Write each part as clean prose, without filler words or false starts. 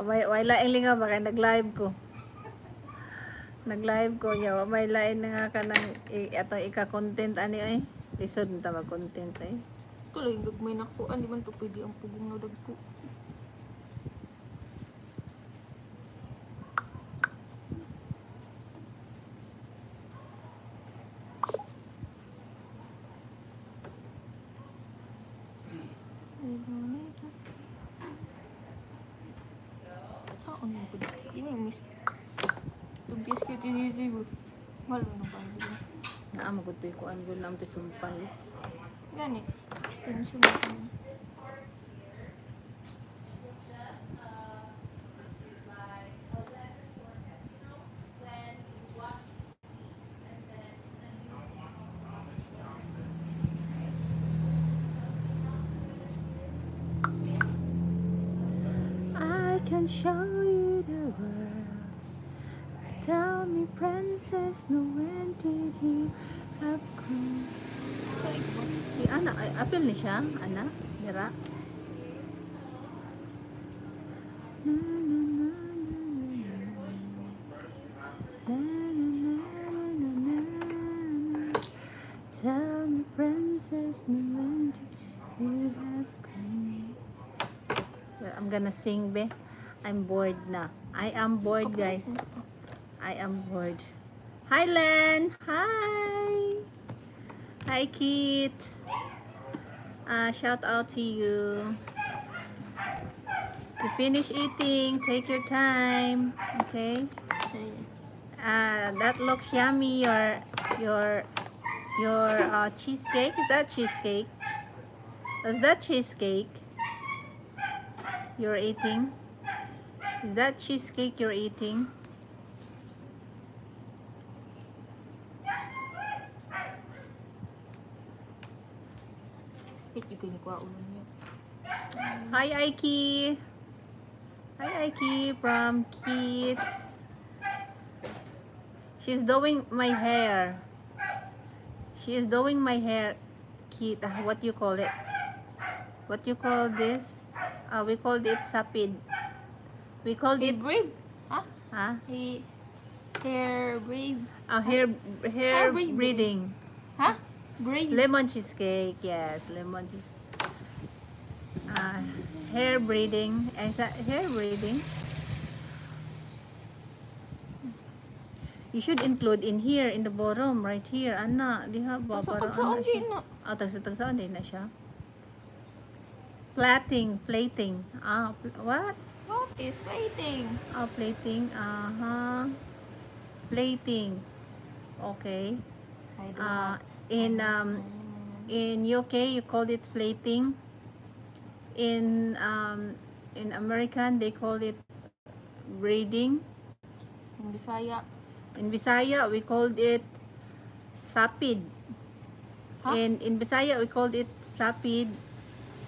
May laing linga ba kay nag-live ko. Nag-live ko niya. May lain na nga ka ng atong ika-content ani ay. Lisod na mag-content ay. Kalay gagmay na ko. Di man to pwede ang pugong na dagko. Saan mo ko dito? Ini miss. Tubias kayo tinisi mo. Malo na ba? Naa magutoy ko ang gud nam to sumpay. Gani. Extension mo ko. I can show you the world. Tell me, princess, no when did you have come? Di ana ay apil ni siya, ana, dira. Na, na, na, na, na. Na, na, na, na, na. Tell me, princess, no when did you have come? Well, I'm gonna sing, be. I'm bored na. I am bored, guys. I am bored. Hi, Len. Hi. Hi, Kit. Shout out to you. You finish eating. Take your time. Okay. That looks yummy. Your cheesecake. Is that cheesecake? Is that cheesecake you're eating? Is that cheesecake you're eating? Hi, Aiki. Hi, Aiki from Kit. She's doing my hair. She is doing my hair. Kit, what you call it? What you call this? We called it sapid. We called it brave. Huh? Huh? Hair brave. Hair breeding. Huh? Brave. Lemon cheesecake, yes, lemon cheesecake. Hair breeding. Is that hair breeding? You should include in here, in the bottom, right here. Anna, di ha ba? Para ano siya? Tagsa-tagsa, di na siya. Plating. What? What is plating? Plating. Plating. Okay. In UK, you call it plating. In American, they call it braiding. In Bisaya, we called it sapid. Huh? In Bisaya, we called it sapid.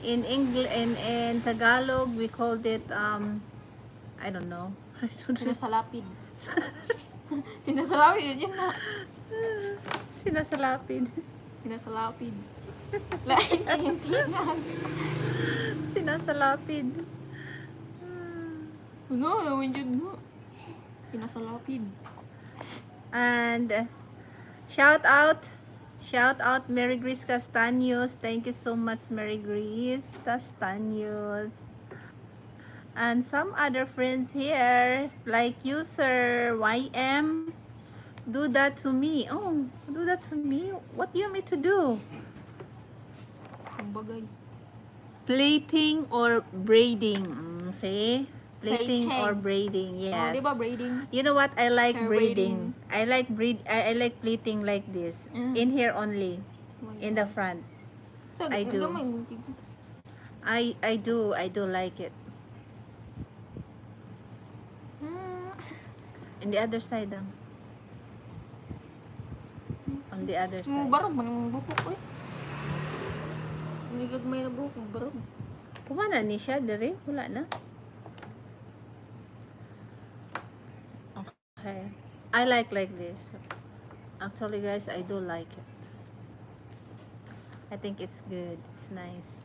In English, in Tagalog, we called it I don't know. Sinasalapid. Sinasalapid yun na. Sinasalapid. Sinasalapid. Lain tintingan. Sinasalapid. Ano, naman yun mo. Sinasalapid. And shout out Mary Grace Castaños. Thank you so much, Mary Grace Castaños. And some other friends here, like you, sir YM. Do that to me. Oh, do that to me. What do you want me to do? Ang bagay. Plating or braiding? See? Plating Plaiting. or braiding? Yes. Oh, diba braiding? You know what? I like Hair braiding. I like plating like this. In here only. In the front. So, I do. I do like it. In the other side lang. On the other side. Barog man ang buhok ko eh. Hindi gagmay na buhok, barog. Pumana ni siya dere, wala na. Okay. I like this. Actually, guys, I do like it. I think it's good. It's nice.